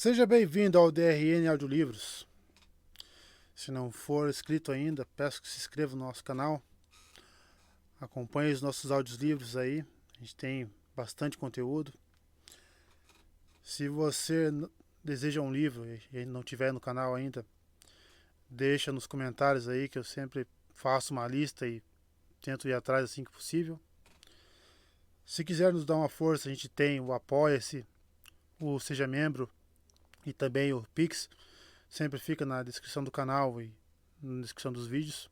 Seja bem-vindo ao DRN Audiolivros. Se não for inscrito ainda, peço que se inscreva no nosso canal. Acompanhe os nossos audiolivros aí. A gente tem bastante conteúdo. Se você deseja um livro e não tiver no canal ainda, deixa nos comentários aí que eu sempre faço uma lista e tento ir atrás assim que possível. Se quiser nos dar uma força, a gente tem o Apoia-se, o Seja Membro e também o Pix. Sempre fica na descrição do canal e na descrição dos vídeos.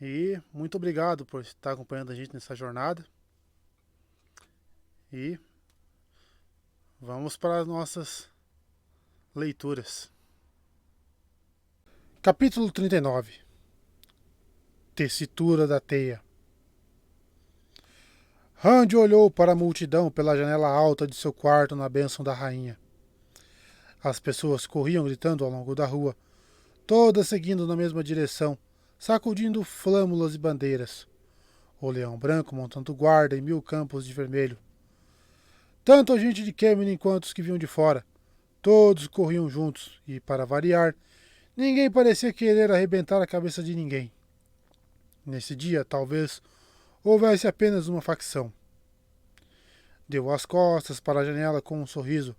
E muito obrigado por estar acompanhando a gente nessa jornada. E vamos para as nossas leituras. Capítulo 39. Tessitura da teia. Randy olhou para a multidão pela janela alta de seu quarto na bênção da rainha. As pessoas corriam gritando ao longo da rua, todas seguindo na mesma direção, sacudindo flâmulas e bandeiras. O leão branco montando guarda em 1000 campos de vermelho. Tanto a gente de Kemen quanto os que vinham de fora. Todos corriam juntos e, para variar, ninguém parecia querer arrebentar a cabeça de ninguém. Nesse dia, talvez, houvesse apenas uma facção. Deu as costas para a janela com um sorriso.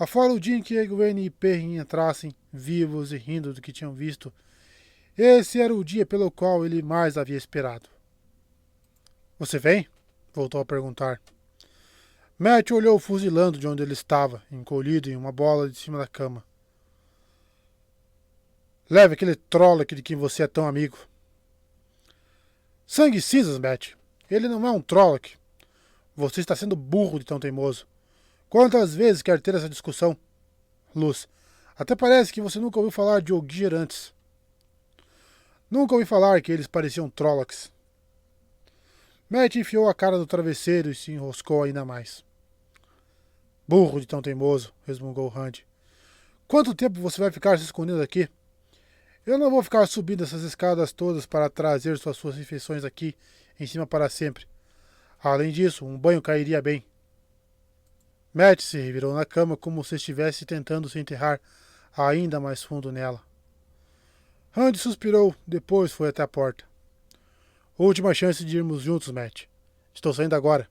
Afora o dia em que Egwene e Perrin entrassem, vivos e rindo do que tinham visto, esse era o dia pelo qual ele mais havia esperado. Você vem? Voltou a perguntar. Matt olhou fuzilando de onde ele estava, encolhido em uma bola de cima da cama. Leve aquele Trolloc de quem você é tão amigo. Sangue e cinzas, Matt. Ele não é um Trolloc. Você está sendo burro de tão teimoso. Quantas vezes quer ter essa discussão? Luz, até parece que você nunca ouviu falar de Ogier antes. Nunca ouvi falar que eles pareciam Trollocs. Matt enfiou a cara no travesseiro e se enroscou ainda mais. Burro de tão teimoso, resmungou Randy. Quanto tempo você vai ficar se escondendo aqui? Eu não vou ficar subindo essas escadas todas para trazer suas refeições aqui em cima para sempre. Além disso, um banho cairia bem. Matt se revirou na cama como se estivesse tentando se enterrar ainda mais fundo nela. Randy suspirou, depois foi até a porta. Última chance de irmos juntos, Matt. Estou saindo agora.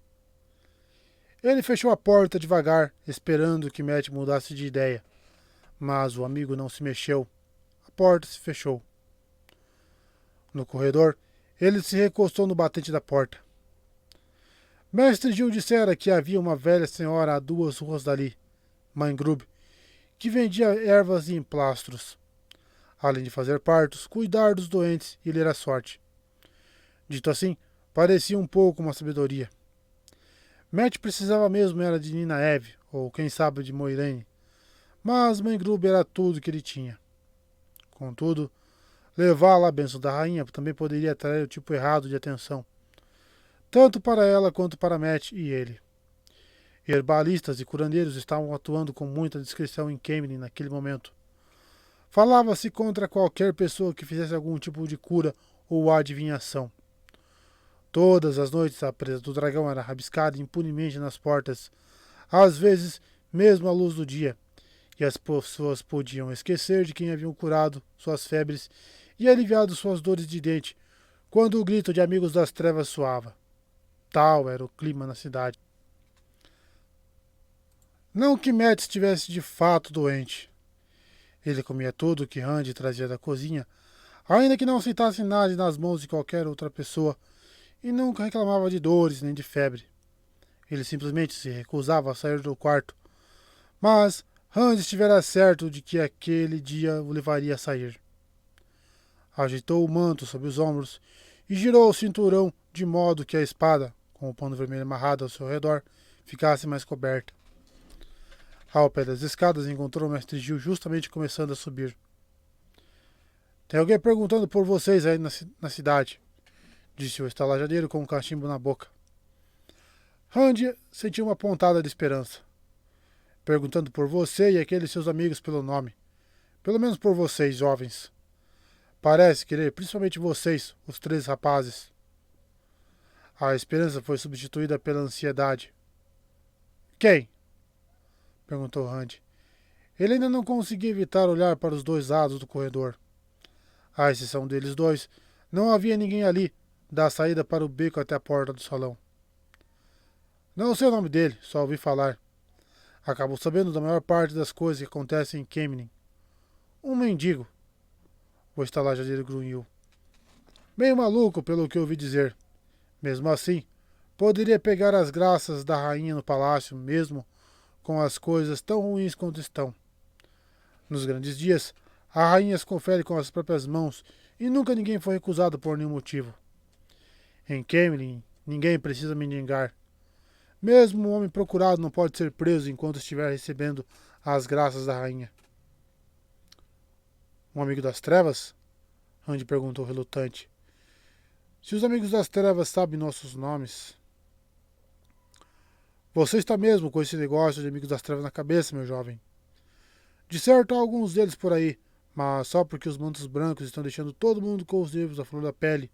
Ele fechou a porta devagar, esperando que Matt mudasse de ideia. Mas o amigo não se mexeu. A porta se fechou. No corredor, ele se recostou no batente da porta. Mestre Gil dissera que havia uma velha senhora a 2 ruas dali, Mãe Grub, que vendia ervas e emplastros. Além de fazer partos, cuidar dos doentes e ler a sorte. Dito assim, parecia um pouco uma sabedoria. Matt precisava mesmo era de Nina Eve, ou quem sabe de Moiraine, mas Mãe Grub era tudo que ele tinha. Contudo, levá-la à bênção da rainha também poderia atrair o tipo errado de atenção, tanto para ela quanto para Matt e ele. Herbalistas e curandeiros estavam atuando com muita discrição em Kemen naquele momento. Falava-se contra qualquer pessoa que fizesse algum tipo de cura ou adivinhação. Todas as noites a presa do dragão era rabiscada impunemente nas portas, às vezes mesmo à luz do dia, e as pessoas podiam esquecer de quem haviam curado suas febres e aliviado suas dores de dente, quando o grito de amigos das trevas soava. Tal era o clima na cidade. Não que Matt estivesse de fato doente. Ele comia tudo o que Randy trazia da cozinha, ainda que não aceitasse nada nas mãos de qualquer outra pessoa, e nunca reclamava de dores nem de febre. Ele simplesmente se recusava a sair do quarto. Mas Randy estivera certo de que aquele dia o levaria a sair. Agitou o manto sobre os ombros e girou o cinturão de modo que a espada, com o pano vermelho amarrado ao seu redor, ficasse mais coberta. Ao pé das escadas encontrou o mestre Gil justamente começando a subir. Tem alguém perguntando por vocês aí na cidade, disse o estalajadeiro com um cachimbo na boca. Randy sentiu uma pontada de esperança. Perguntando por você e aqueles seus amigos pelo nome. Pelo menos por vocês, jovens. Parece querer, principalmente vocês, os 3 rapazes. A esperança foi substituída pela ansiedade. Quem? Perguntou Randy. Ele ainda não conseguia evitar olhar para os dois lados do corredor. À exceção deles dois, não havia ninguém ali, da saída para o beco até a porta do salão. Não sei o nome dele, só ouvi falar. Acabo sabendo da maior parte das coisas que acontecem em Camden. Um mendigo. O estalajadeiro grunhiu. Meio maluco, pelo que ouvi dizer. Mesmo assim, poderia pegar as graças da rainha no palácio, mesmo com as coisas tão ruins quanto estão. Nos grandes dias, a rainha as confere com as próprias mãos e nunca ninguém foi recusado por nenhum motivo. Em Camden, ninguém precisa mendigar. Mesmo um homem procurado não pode ser preso enquanto estiver recebendo as graças da rainha. Um amigo das trevas? Randy perguntou relutante. Se os amigos das trevas sabem nossos nomes... Você está mesmo com esse negócio de amigos das trevas na cabeça, meu jovem. De certo há alguns deles por aí, mas só porque os mantos brancos estão deixando todo mundo com os nervos à flor da pele,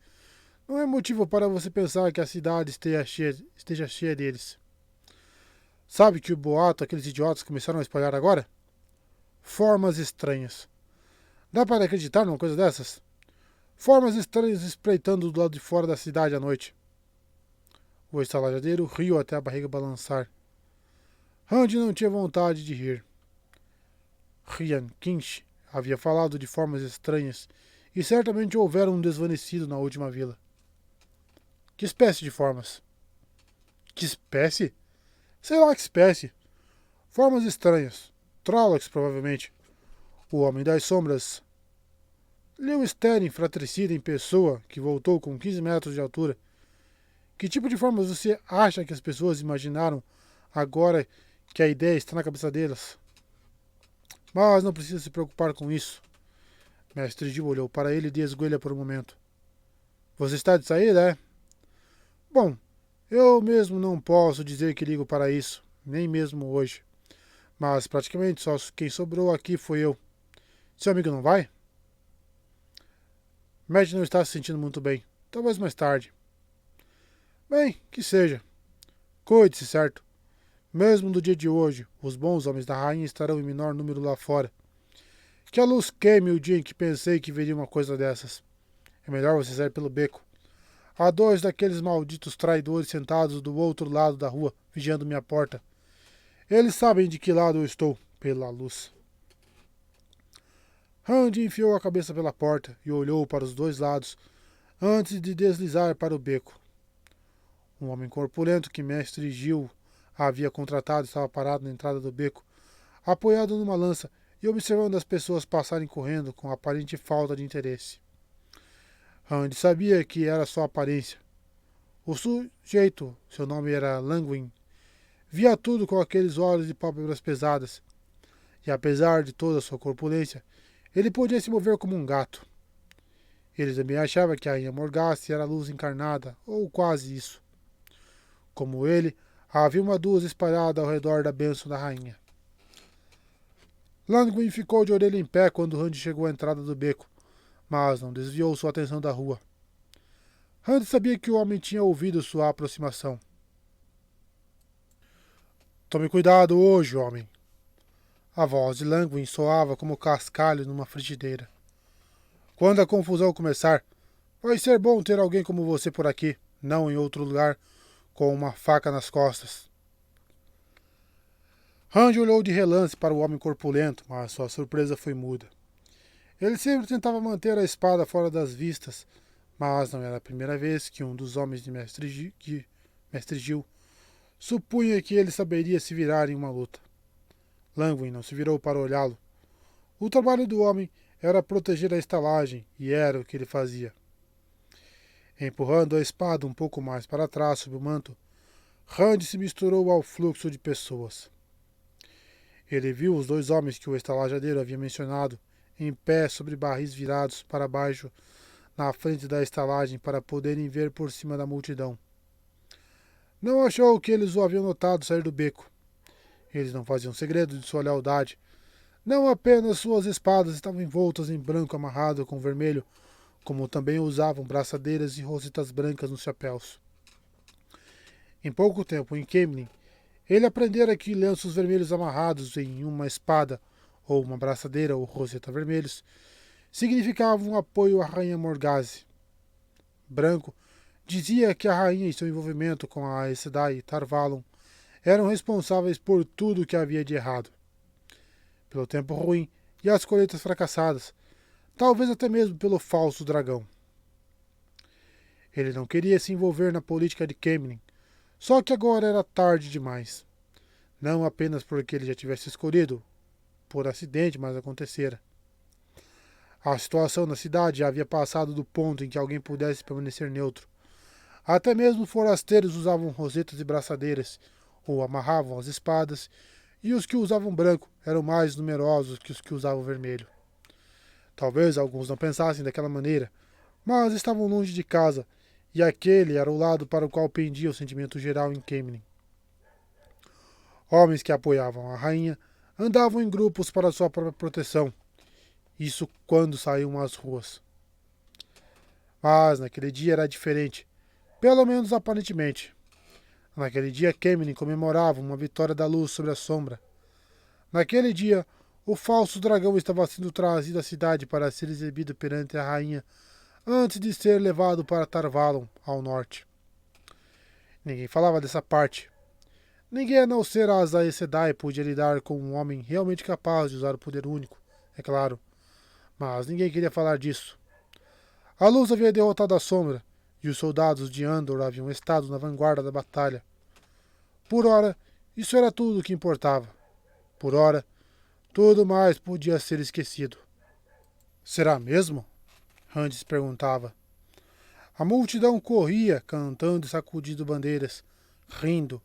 não é motivo para você pensar que a cidade esteja cheia deles. Sabe que o boato aqueles idiotas começaram a espalhar agora? Formas estranhas. Dá para acreditar numa coisa dessas? Formas estranhas espreitando do lado de fora da cidade à noite. O estalajadeiro riu até a barriga balançar. Randy não tinha vontade de rir. Ryan Kinch havia falado de formas estranhas e certamente houvera um desvanecido na última vila. Que espécie de formas? Que espécie? Sei lá que espécie. Formas estranhas. Trollocs, provavelmente. O Homem das Sombras. Lewis Sterling, fratricida em pessoa, que voltou com 15 metros de altura. Que tipo de formas você acha que as pessoas imaginaram agora que a ideia está na cabeça delas? Mas não precisa se preocupar com isso. Mestre Gil olhou para ele de esguelha por um momento. Você está de saída, é? Bom, eu mesmo não posso dizer que ligo para isso, nem mesmo hoje. Mas praticamente só quem sobrou aqui foi eu. Seu amigo não vai? Matt não está se sentindo muito bem. Talvez mais tarde. Bem, que seja. Cuide-se, certo? Mesmo no dia de hoje, os bons homens da rainha estarão em menor número lá fora. Que a luz queime o dia em que pensei que veria uma coisa dessas. É melhor você sair pelo beco. Há dois daqueles malditos traidores sentados do outro lado da rua, vigiando minha porta. Eles sabem de que lado eu estou, pela luz. Randy enfiou a cabeça pela porta e olhou para os dois lados, antes de deslizar para o beco. Um homem corpulento que Mestre Gil havia contratado estava parado na entrada do beco, apoiado numa lança e observando as pessoas passarem correndo com aparente falta de interesse. Randy sabia que era só aparência. O sujeito, seu nome era Langwin, via tudo com aqueles olhos de pálpebras pesadas, e apesar de toda a sua corpulência, ele podia se mover como um gato. Ele também achava que a Rainha Morgase era a luz encarnada, ou quase isso. Como ele, havia uma dúzia espalhada ao redor da bênção da rainha. Langwin ficou de orelha em pé quando Randy chegou à entrada do beco, mas não desviou sua atenção da rua. Randy sabia que o homem tinha ouvido sua aproximação. Tome cuidado hoje, homem. A voz de Langwin soava como cascalho numa frigideira. Quando a confusão começar, vai ser bom ter alguém como você por aqui, não em outro lugar, com uma faca nas costas. Randy olhou de relance para o homem corpulento, mas sua surpresa foi muda. Ele sempre tentava manter a espada fora das vistas, mas não era a primeira vez que um dos homens de Mestre Gil supunha que ele saberia se virar em uma luta. Langwin não se virou para olhá-lo. O trabalho do homem era proteger a estalagem, e era o que ele fazia. Empurrando a espada um pouco mais para trás sob o manto, Randy se misturou ao fluxo de pessoas. Ele viu os dois homens que o estalajadeiro havia mencionado, em pé sobre barris virados para baixo, na frente da estalagem para poderem ver por cima da multidão. Não achou que eles o haviam notado sair do beco. Eles não faziam segredo de sua lealdade. Não apenas suas espadas estavam envoltas em branco amarrado com vermelho, como também usavam braçadeiras e rosetas brancas nos chapéus. Em pouco tempo, em Camden, Ele aprendera que lenços vermelhos amarrados em uma espada, ou uma braçadeira ou roseta vermelhos, significavam um apoio à rainha Morgase. Branco dizia que a rainha e seu envolvimento com a Aes Sedai e Tar-Valon eram responsáveis por tudo o que havia de errado. Pelo tempo ruim e as colheitas fracassadas, talvez até mesmo pelo falso dragão. Ele não queria se envolver na política de Kemenin, só que agora era tarde demais. Não apenas porque ele já tivesse escolhido, por acidente, mas acontecera. A situação na cidade já havia passado do ponto em que alguém pudesse permanecer neutro. Até mesmo forasteiros usavam rosetas e braçadeiras, ou amarravam as espadas, e os que usavam branco eram mais numerosos que os que usavam vermelho. Talvez alguns não pensassem daquela maneira, mas estavam longe de casa, e aquele era o lado para o qual pendia o sentimento geral em Kemenin. Homens que apoiavam a rainha andavam em grupos para sua própria proteção, isso quando saíam às ruas. Mas naquele dia era diferente, pelo menos aparentemente. Naquele dia Kemenin comemorava uma vitória da luz sobre a sombra. Naquele dia, o falso dragão estava sendo trazido à cidade para ser exibido perante a rainha antes de ser levado para Tar-Valon, ao norte. Ninguém falava dessa parte. Ninguém a não ser as Aes Sedai podia lidar com um homem realmente capaz de usar o poder único, é claro. Mas ninguém queria falar disso. A luz havia derrotado a sombra, e os soldados de Andor haviam estado na vanguarda da batalha. Por ora, isso era tudo o que importava. Por ora, tudo mais podia ser esquecido. Será mesmo? Randes perguntava. A multidão corria, cantando e sacudindo bandeiras, rindo,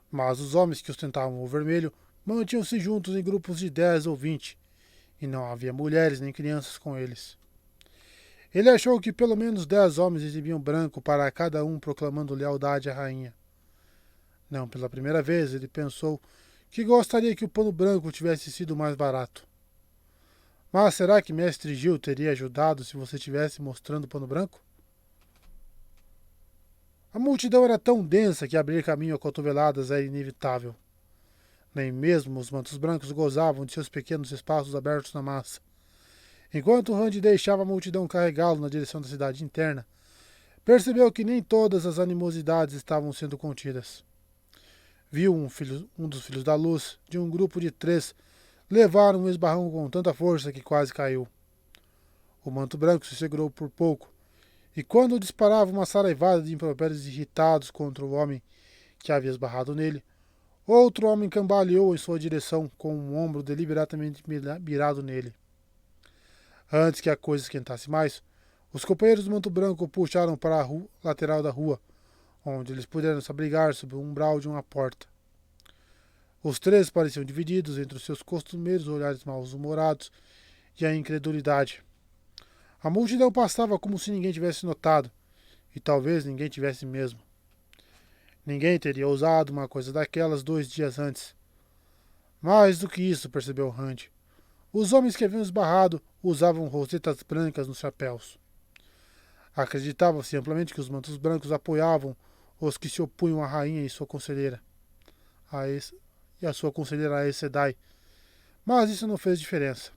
mas os homens que ostentavam o vermelho mantinham-se juntos em grupos de 10 ou 20, e não havia mulheres nem crianças com eles. Ele achou que pelo menos 10 homens exibiam branco para cada um proclamando lealdade à rainha. Não pela primeira vez ele pensou que gostaria que o pano branco tivesse sido mais barato. Mas será que Mestre Gil teria ajudado se você estivesse mostrando o pano branco? A multidão era tão densa que abrir caminho a cotoveladas era inevitável. Nem mesmo os mantos brancos gozavam de seus pequenos espaços abertos na massa. Enquanto Randy deixava a multidão carregá-lo na direção da cidade interna, percebeu que nem todas as animosidades estavam sendo contidas. Viu um dos filhos da luz, de um grupo de 3, levar um esbarrão com tanta força que quase caiu. O manto branco se segurou por pouco, e quando disparava uma saraivada de impropérios irritados contra o homem que havia esbarrado nele, outro homem cambaleou em sua direção com um ombro deliberadamente mirado nele. Antes que a coisa esquentasse mais, os companheiros do manto branco o puxaram para a lateral da rua, onde eles puderam se abrigar sob o umbral de uma porta. Os 3 pareciam divididos entre os seus costumeiros olhares mal-humorados e a incredulidade. A multidão passava como se ninguém tivesse notado, e talvez ninguém tivesse mesmo. Ninguém teria ousado uma coisa daquelas 2 dias antes. Mais do que isso, percebeu Randy. Os homens que haviam esbarrado usavam rosetas brancas nos chapéus. Acreditava-se amplamente que os mantos brancos apoiavam os que se opunham à rainha e sua conselheira, a sua conselheira Aes Sedai. Mas isso não fez diferença.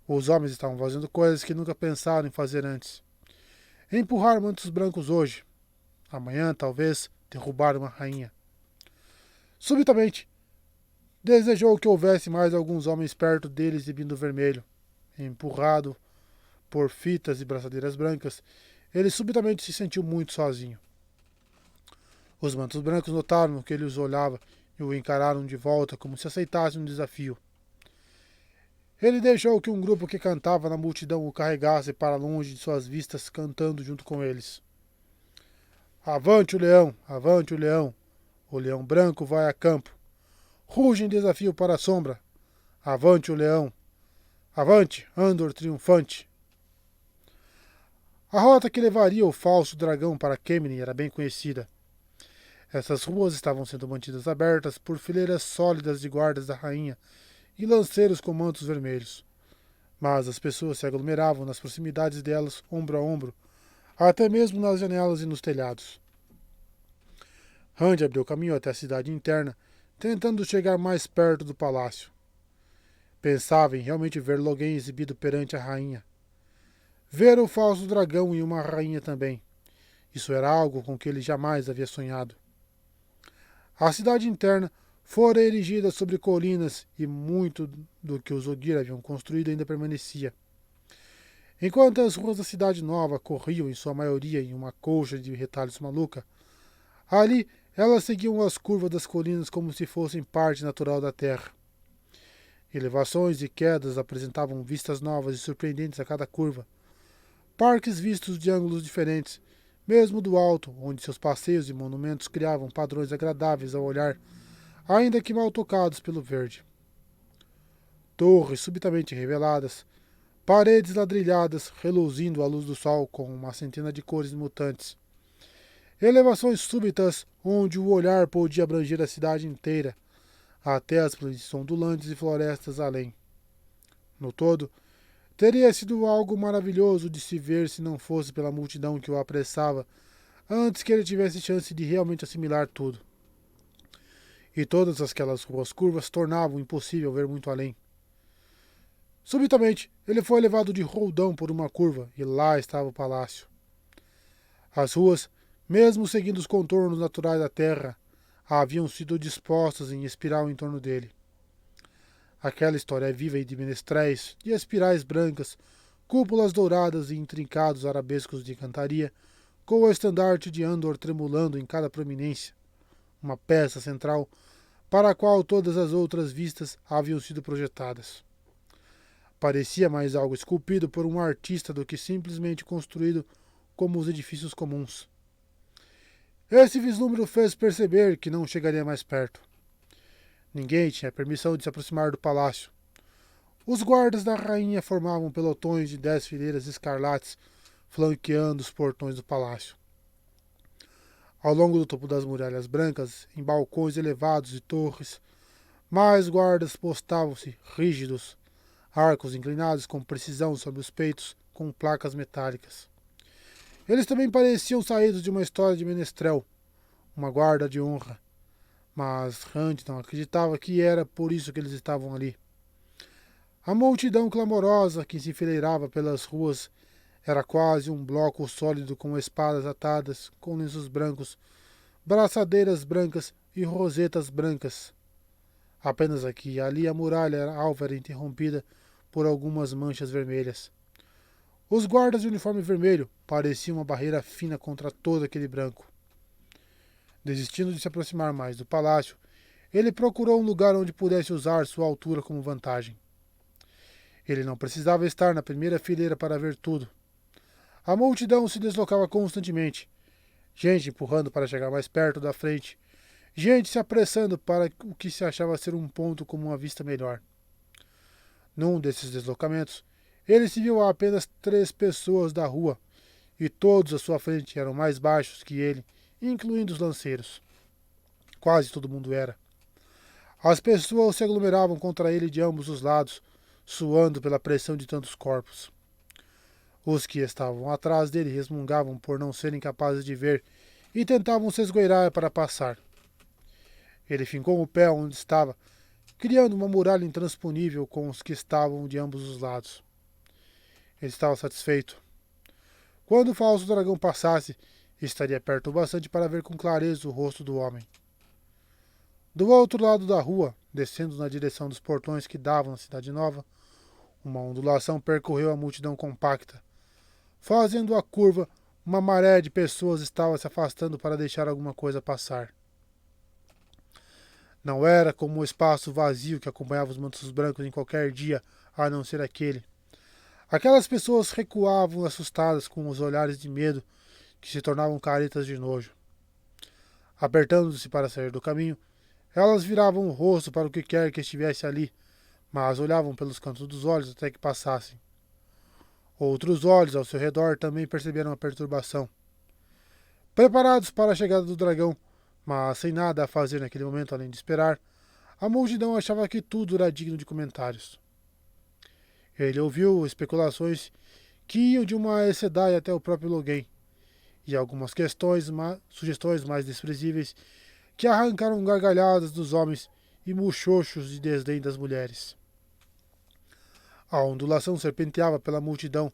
Os homens estavam fazendo coisas que nunca pensaram em fazer antes. Empurrar mantos brancos hoje. Amanhã, talvez, derrubar uma rainha. Subitamente, desejou que houvesse mais alguns homens perto dele exibindo vermelho. Empurrado por fitas e braçadeiras brancas, ele subitamente se sentiu muito sozinho. Os mantos brancos notaram que ele os olhava e o encararam de volta como se aceitassem um desafio. Ele deixou que um grupo que cantava na multidão o carregasse para longe de suas vistas, cantando junto com eles. Avante o leão, o leão branco vai a campo. Ruge em desafio para a sombra. Avante o leão, avante, Andor triunfante. A rota que levaria o falso dragão para Kemenin era bem conhecida. Essas ruas estavam sendo mantidas abertas por fileiras sólidas de guardas da rainha e lanceiros com mantos vermelhos. Mas as pessoas se aglomeravam nas proximidades delas, ombro a ombro, até mesmo nas janelas e nos telhados. Randy abriu caminho até a cidade interna, tentando chegar mais perto do palácio. Pensava em realmente ver Logain exibido perante a rainha. Ver o falso dragão e uma rainha também. Isso era algo com que ele jamais havia sonhado. A cidade interna fora erigida sobre colinas e muito do que os Ogier haviam construído ainda permanecia. Enquanto as ruas da cidade nova corriam em sua maioria em uma colcha de retalhos maluca, ali elas seguiam as curvas das colinas como se fossem parte natural da terra. Elevações e quedas apresentavam vistas novas e surpreendentes a cada curva. Parques vistos de ângulos diferentes, mesmo do alto, onde seus passeios e monumentos criavam padrões agradáveis ao olhar, ainda que mal tocados pelo verde. Torres subitamente reveladas, paredes ladrilhadas reluzindo à luz do sol com uma centena de cores mutantes. Elevações súbitas onde o olhar podia abranger a cidade inteira, até as planícies ondulantes e florestas além. No todo, teria sido algo maravilhoso de se ver se não fosse pela multidão que o apressava, antes que ele tivesse chance de realmente assimilar tudo. E todas aquelas ruas curvas tornavam impossível ver muito além. Subitamente, ele foi levado de roldão por uma curva, e lá estava o palácio. As ruas, mesmo seguindo os contornos naturais da terra, haviam sido dispostas em espiral em torno dele. Aquela história viva e de menestréis, de espirais brancas, cúpulas douradas e intrincados arabescos de cantaria, com o estandarte de Andor tremulando em cada prominência, uma peça central para a qual todas as outras vistas haviam sido projetadas. Parecia mais algo esculpido por um artista do que simplesmente construído como os edifícios comuns. Esse vislumbre o fez perceber que não chegaria mais perto. Ninguém tinha permissão de se aproximar do palácio. Os guardas da rainha formavam pelotões de 10 fileiras escarlates, flanqueando os portões do palácio. Ao longo do topo das muralhas brancas, em balcões elevados e torres, mais guardas postavam-se, rígidos, arcos inclinados com precisão sobre os peitos, com placas metálicas. Eles também pareciam saídos de uma história de menestrel, uma guarda de honra. Mas Hunt não acreditava que era por isso que eles estavam ali. A multidão clamorosa que se enfileirava pelas ruas era quase um bloco sólido com espadas atadas, com lenços brancos, braçadeiras brancas e rosetas brancas. Apenas aqui e ali a muralha alva era interrompida por algumas manchas vermelhas. Os guardas de uniforme vermelho pareciam uma barreira fina contra todo aquele branco. Desistindo de se aproximar mais do palácio, ele procurou um lugar onde pudesse usar sua altura como vantagem. Ele não precisava estar na primeira fileira para ver tudo. A multidão se deslocava constantemente, gente empurrando para chegar mais perto da frente, gente se apressando para o que se achava ser um ponto com uma vista melhor. Num desses deslocamentos, ele se viu a apenas 3 pessoas da rua, e todos à sua frente eram mais baixos que ele, incluindo os lanceiros. Quase todo mundo era. As pessoas se aglomeravam contra ele de ambos os lados, suando pela pressão de tantos corpos. Os que estavam atrás dele resmungavam por não serem capazes de ver e tentavam se esgueirar para passar. Ele fincou o pé onde estava, criando uma muralha intransponível com os que estavam de ambos os lados. Ele estava satisfeito. Quando o falso dragão passasse, estaria perto o bastante para ver com clareza o rosto do homem. Do outro lado da rua, descendo na direção dos portões que davam à Cidade Nova, uma ondulação percorreu a multidão compacta. Fazendo a curva, uma maré de pessoas estava se afastando para deixar alguma coisa passar. Não era como o espaço vazio que acompanhava os mantos brancos em qualquer dia, a não ser aquele. Aquelas pessoas recuavam assustadas com os olhares de medo que se tornavam caretas de nojo. Apertando-se para sair do caminho, elas viravam o rosto para o que quer que estivesse ali, mas olhavam pelos cantos dos olhos até que passassem. Outros olhos ao seu redor também perceberam a perturbação. Preparados para a chegada do dragão, mas sem nada a fazer naquele momento além de esperar, a multidão achava que tudo era digno de comentários. Ele ouviu especulações que iam de uma Aes Sedai até o próprio Logain, e algumas sugestões mais desprezíveis que arrancaram gargalhadas dos homens e muxoxos de desdém das mulheres. A ondulação serpenteava pela multidão,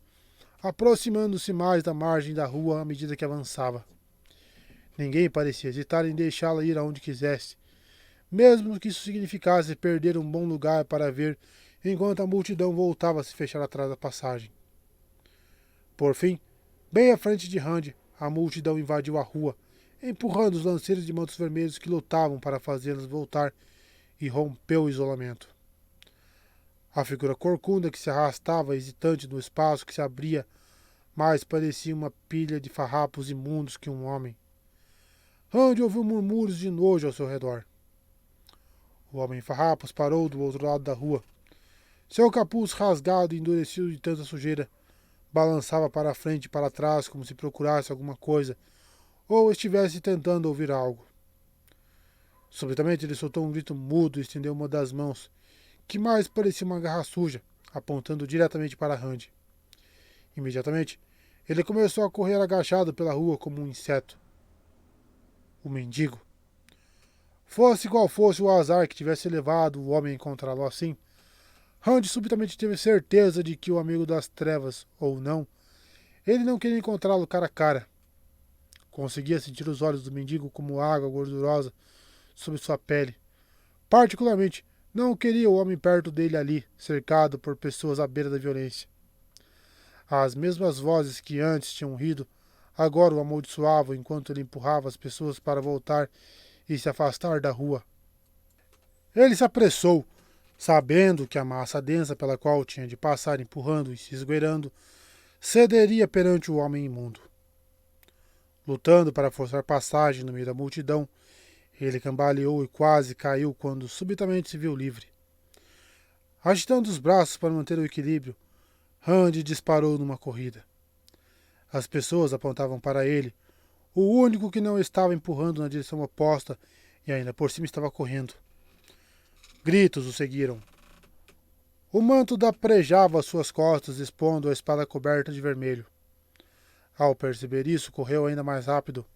aproximando-se mais da margem da rua à medida que avançava. Ninguém parecia hesitar em deixá-la ir aonde quisesse, mesmo que isso significasse perder um bom lugar para ver enquanto a multidão voltava a se fechar atrás da passagem. Por fim, bem à frente de Randy, a multidão invadiu a rua, empurrando os lanceiros de mantos vermelhos que lutavam para fazê-las voltar, e rompeu o isolamento. A figura corcunda que se arrastava hesitante no espaço que se abria mais parecia uma pilha de farrapos imundos que um homem. Randy ouviu murmúrios de nojo ao seu redor. O homem em farrapos parou do outro lado da rua. Seu capuz rasgado e endurecido de tanta sujeira balançava para frente e para trás como se procurasse alguma coisa ou estivesse tentando ouvir algo. Subitamente ele soltou um grito mudo e estendeu uma das mãos, que mais parecia uma garra suja, apontando diretamente para Randy. Imediatamente, ele começou a correr agachado pela rua como um inseto. O mendigo. Fosse qual fosse o azar que tivesse levado o homem a encontrá-lo assim, Randy subitamente teve certeza de que o amigo das trevas, ou não, ele não queria encontrá-lo cara a cara. Conseguia sentir os olhos do mendigo como água gordurosa sobre sua pele. Particularmente, não queria o homem perto dele ali, cercado por pessoas à beira da violência. As mesmas vozes que antes tinham rido, agora o amaldiçoavam enquanto ele empurrava as pessoas para voltar e se afastar da rua. Ele se apressou, sabendo que a massa densa pela qual tinha de passar empurrando e se esgueirando cederia perante o homem imundo. Lutando para forçar passagem no meio da multidão, ele cambaleou e quase caiu quando subitamente se viu livre. Agitando os braços para manter o equilíbrio, Randy disparou numa corrida. As pessoas apontavam para ele, o único que não estava empurrando na direção oposta e ainda por cima estava correndo. Gritos o seguiram. O manto dapejava suas costas, expondo a espada coberta de vermelho. Ao perceber isso, correu ainda mais rápido.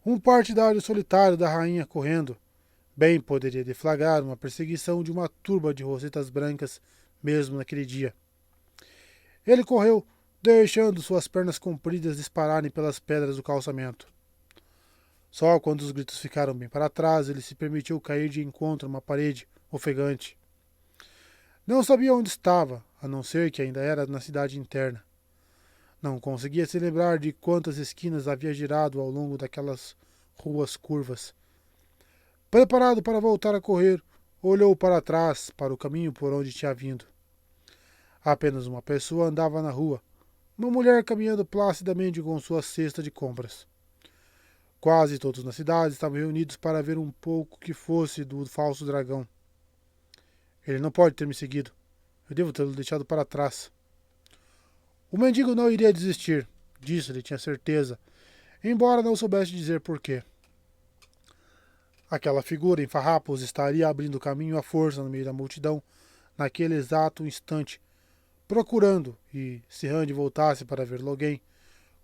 Um partidário solitário da rainha correndo bem poderia deflagrar uma perseguição de uma turba de rosetas brancas mesmo naquele dia. Ele correu, deixando suas pernas compridas dispararem pelas pedras do calçamento. Só quando os gritos ficaram bem para trás, ele se permitiu cair de encontro a uma parede ofegante. Não sabia onde estava, a não ser que ainda era na cidade interna. Não conseguia se lembrar de quantas esquinas havia girado ao longo daquelas ruas curvas. Preparado para voltar a correr, olhou para trás, para o caminho por onde tinha vindo. Apenas uma pessoa andava na rua, uma mulher caminhando placidamente com sua cesta de compras. Quase todos na cidade estavam reunidos para ver um pouco que fosse do falso dragão. Ele não pode ter me seguido. Eu devo tê-lo deixado para trás. O mendigo não iria desistir, disso ele tinha certeza, embora não soubesse dizer porquê. Aquela figura em farrapos estaria abrindo caminho à força no meio da multidão, naquele exato instante, procurando, e se Randy voltasse para ver Logan,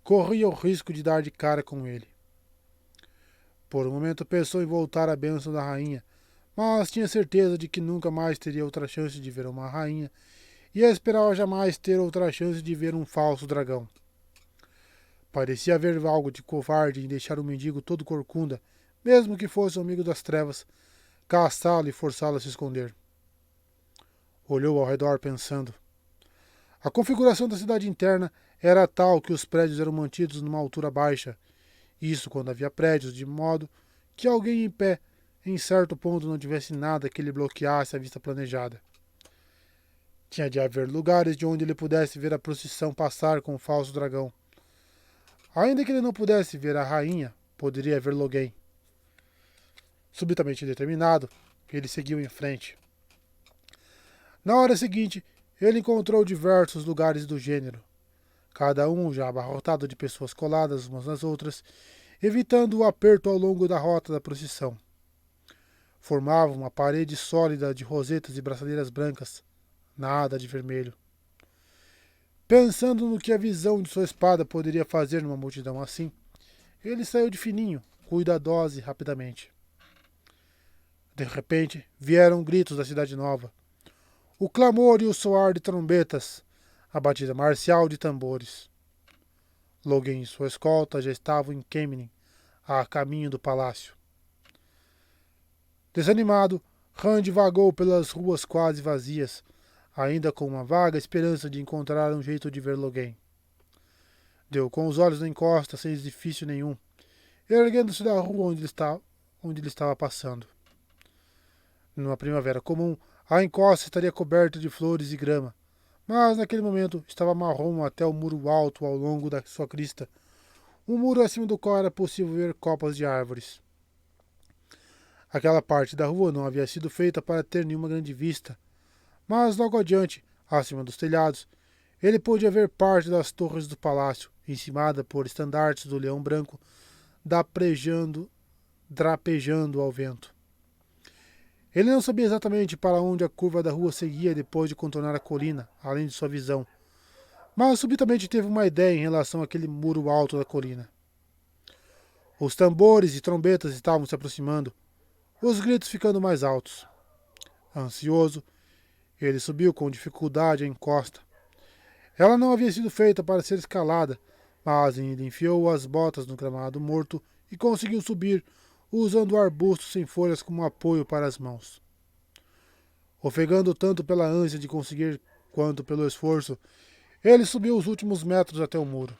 corria o risco de dar de cara com ele. Por um momento pensou em voltar à bênção da rainha, mas tinha certeza de que nunca mais teria outra chance de ver uma rainha, e esperava jamais ter outra chance de ver um falso dragão. Parecia haver algo de covarde em deixar o mendigo todo corcunda, mesmo que fosse um amigo das trevas, caçá-lo e forçá-lo a se esconder. Olhou ao redor pensando. A configuração da cidade interna era tal que os prédios eram mantidos numa altura baixa, isso quando havia prédios, de modo que alguém em pé, em certo ponto, não tivesse nada que lhe bloqueasse a vista planejada. Tinha de haver lugares de onde ele pudesse ver a procissão passar com o falso dragão. Ainda que ele não pudesse ver a rainha, poderia ver Logan. Subitamente determinado, ele seguiu em frente. Na hora seguinte, ele encontrou diversos lugares do gênero, cada um já abarrotado de pessoas coladas umas nas outras, evitando o aperto ao longo da rota da procissão. Formavam uma parede sólida de rosetas e braçadeiras brancas, nada de vermelho. Pensando no que a visão de sua espada poderia fazer numa multidão assim, ele saiu de fininho, cuidadosa e rapidamente. De repente, vieram gritos da cidade nova, o clamor e o soar de trombetas, a batida marcial de tambores. Logan e sua escolta já estavam em Kemenin, a caminho do palácio. Desanimado, Rand vagou pelas ruas quase vazias, ainda com uma vaga esperança de encontrar um jeito de ver Logan. Deu com os olhos na encosta sem edifício nenhum, erguendo-se da rua onde ele estava passando. Numa primavera comum, a encosta estaria coberta de flores e grama, mas naquele momento estava marrom até o muro alto ao longo da sua crista, um muro acima do qual era possível ver copas de árvores. Aquela parte da rua não havia sido feita para ter nenhuma grande vista, mas logo adiante, acima dos telhados, ele pôde ver parte das torres do palácio, encimada por estandartes do leão branco, drapejando ao vento. Ele não sabia exatamente para onde a curva da rua seguia depois de contornar a colina, além de sua visão, mas subitamente teve uma ideia em relação àquele muro alto da colina. Os tambores e trombetas estavam se aproximando, os gritos ficando mais altos. Ansioso, ele subiu com dificuldade a encosta. Ela não havia sido feita para ser escalada, mas ainda enfiou as botas no gramado morto e conseguiu subir, usando o arbusto sem folhas como apoio para as mãos. Ofegando tanto pela ânsia de conseguir quanto pelo esforço, ele subiu os últimos metros até o muro.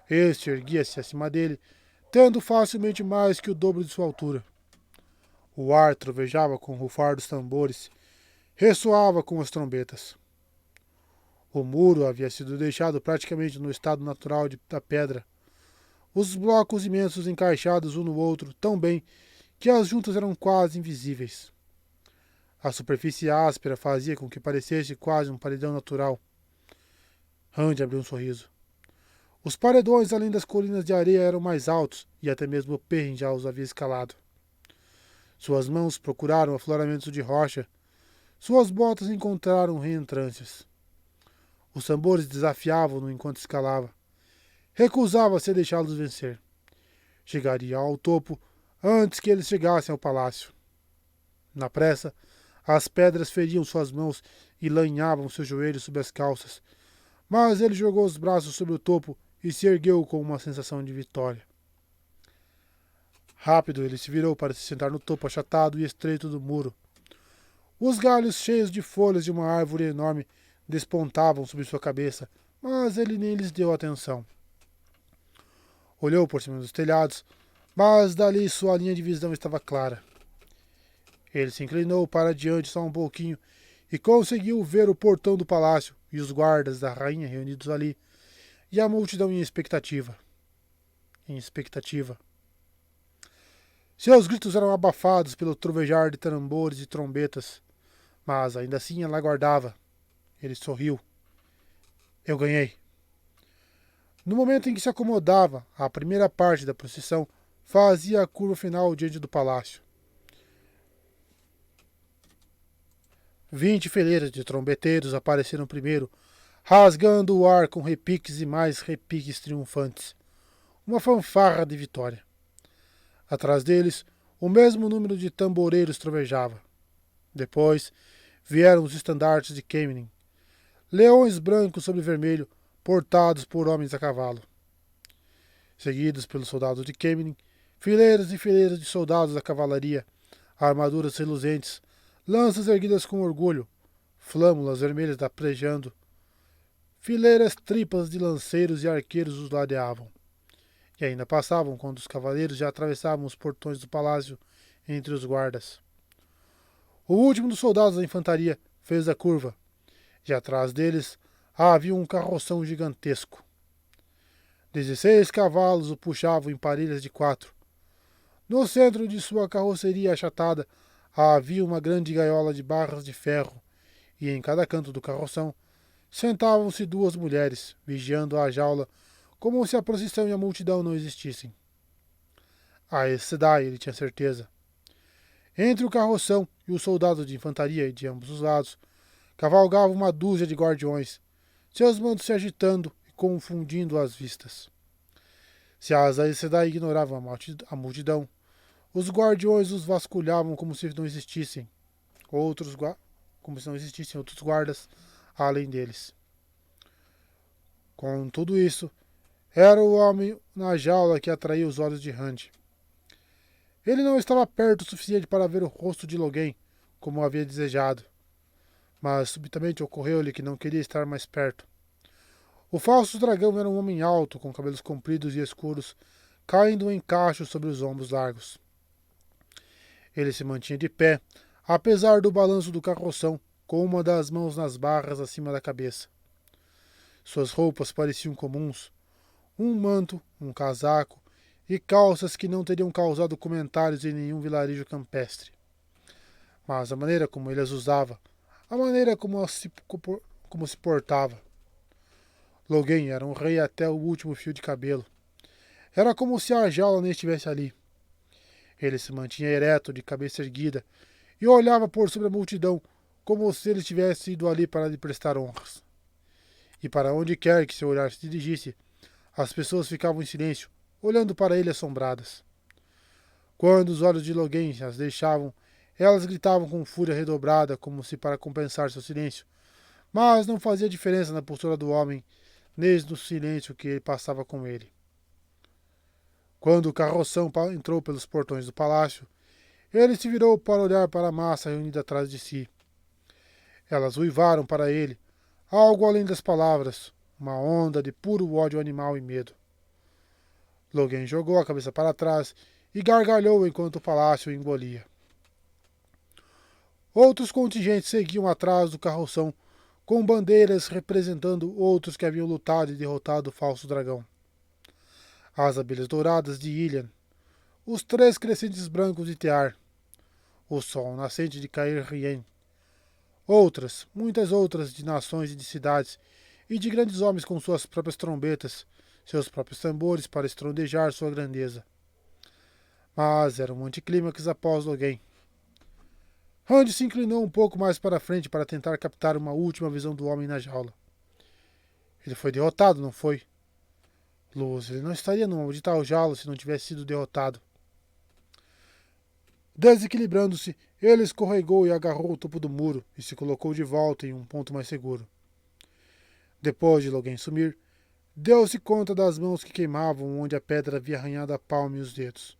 Este erguia-se acima dele, tendo facilmente mais que o dobro de sua altura. O ar trovejava com o rufar dos tambores, ressoava com as trombetas. O muro havia sido deixado praticamente no estado natural da pedra, os blocos imensos encaixados um no outro tão bem que as juntas eram quase invisíveis. A superfície áspera fazia com que parecesse quase um paredão natural. Rand abriu um sorriso. Os paredões além das colinas de areia eram mais altos e até mesmo Perrin já os havia escalado. Suas mãos procuraram afloramentos de rocha. Suas botas encontraram reentrâncias. Os tambores desafiavam-no enquanto escalava. Recusava-se a deixá-los vencer. Chegaria ao topo antes que eles chegassem ao palácio. Na pressa, as pedras feriam suas mãos e lanhavam seus joelhos sob as calças, mas ele jogou os braços sobre o topo e se ergueu com uma sensação de vitória. Rápido, ele se virou para se sentar no topo achatado e estreito do muro. Os galhos cheios de folhas de uma árvore enorme despontavam sobre sua cabeça, mas ele nem lhes deu atenção. Olhou por cima dos telhados, mas dali sua linha de visão estava clara. Ele se inclinou para diante só um pouquinho e conseguiu ver o portão do palácio e os guardas da rainha reunidos ali, e a multidão em expectativa. Em expectativa. Seus gritos eram abafados pelo trovejar de tambores e trombetas, mas ainda assim ela aguardava. Ele sorriu. Eu ganhei. No momento em que se acomodava, a primeira parte da procissão fazia a curva final diante do palácio. 20 fileiras de trombeteiros apareceram primeiro, rasgando o ar com repiques e mais repiques triunfantes. Uma fanfarra de vitória. Atrás deles, o mesmo número de tamboreiros trovejava. Depois, vieram os estandartes de Kemenin, leões brancos sobre vermelho, portados por homens a cavalo. Seguidos pelos soldados de Kemenin, fileiras e fileiras de soldados da cavalaria, armaduras reluzentes, lanças erguidas com orgulho, flâmulas vermelhas dapejando, fileiras tripas de lanceiros e arqueiros os ladeavam. E ainda passavam quando os cavaleiros já atravessavam os portões do palácio entre os guardas. O último dos soldados da infantaria fez a curva, e atrás deles havia um carroção gigantesco. 16 cavalos o puxavam em parelhas de 4. No centro de sua carroceria achatada havia uma grande gaiola de barras de ferro, e em cada canto do carroção sentavam-se 2 mulheres, vigiando a jaula como se a procissão e a multidão não existissem. A Aes Sedai, ele tinha certeza. Entre o carroção e os soldados de infantaria de ambos os lados, cavalgava uma dúzia de guardiões, seus mantos se agitando e confundindo as vistas. Se as Aes Sedai ignoravam a multidão, os guardiões os vasculhavam como se não existissem outros guardas além deles. Com tudo isso, era o homem na jaula que atraía os olhos de Rand. Ele não estava perto o suficiente para ver o rosto de Logain, como havia desejado, mas subitamente ocorreu-lhe que não queria estar mais perto. O falso dragão era um homem alto, com cabelos compridos e escuros, caindo em cachos sobre os ombros largos. Ele se mantinha de pé, apesar do balanço do carroção, com uma das mãos nas barras acima da cabeça. Suas roupas pareciam comuns, um manto, um casaco e calças que não teriam causado comentários em nenhum vilarejo campestre. Mas a maneira como ele as usava, a maneira como se portava. Logain era um rei até o último fio de cabelo. Era como se a jaula nem estivesse ali. Ele se mantinha ereto, de cabeça erguida, e olhava por sobre a multidão, como se ele tivesse ido ali para lhe prestar honras. E para onde quer que seu olhar se dirigisse, as pessoas ficavam em silêncio, olhando para ele assombradas. Quando os olhos de Logain as deixavam, elas gritavam com fúria redobrada, como se para compensar seu silêncio, mas não fazia diferença na postura do homem, nem no silêncio que ele passava com ele. Quando o carroção entrou pelos portões do palácio, ele se virou para olhar para a massa reunida atrás de si. Elas uivaram para ele, algo além das palavras, uma onda de puro ódio animal e medo. Logain jogou a cabeça para trás e gargalhou enquanto o palácio o engolia. Outros contingentes seguiam atrás do carroção, com bandeiras representando outros que haviam lutado e derrotado o falso dragão. As abelhas douradas de Ilian, os 3 crescentes brancos de Tear, o sol nascente de Caer Rien, muitas outras de nações e de cidades, e de grandes homens com suas próprias trombetas, seus próprios tambores para estrondejar sua grandeza. Mas era um anticlímax após Logain. Rand se inclinou um pouco mais para frente para tentar captar uma última visão do homem na jaula. Ele foi derrotado, não foi? Luz, ele não estaria numa de tal jaula se não tivesse sido derrotado. Desequilibrando-se, ele escorregou e agarrou o topo do muro e se colocou de volta em um ponto mais seguro. Depois de Logain sumir, deu-se conta das mãos que queimavam onde a pedra havia arranhado a palma e os dedos.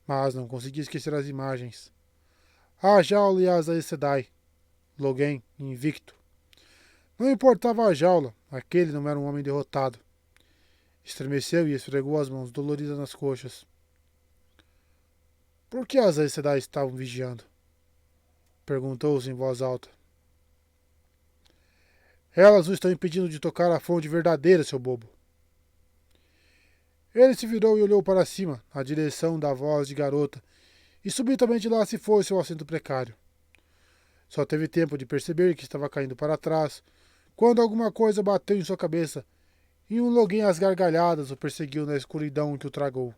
Mas não conseguia esquecer as imagens. A jaula e as Aes Sedai. Logain, invicto. Não importava a jaula, aquele não era um homem derrotado. Estremeceu e esfregou as mãos doloridas nas coxas. Por que as Aes Sedai estavam vigiando? Perguntou-se em voz alta. Elas o estão impedindo de tocar a fonte verdadeira, seu bobo. Ele se virou e olhou para cima, na direção da voz de garota, e subitamente lá se foi seu assento precário. Só teve tempo de perceber que estava caindo para trás, quando alguma coisa bateu em sua cabeça, e um Logain às gargalhadas o perseguiu na escuridão que o tragou.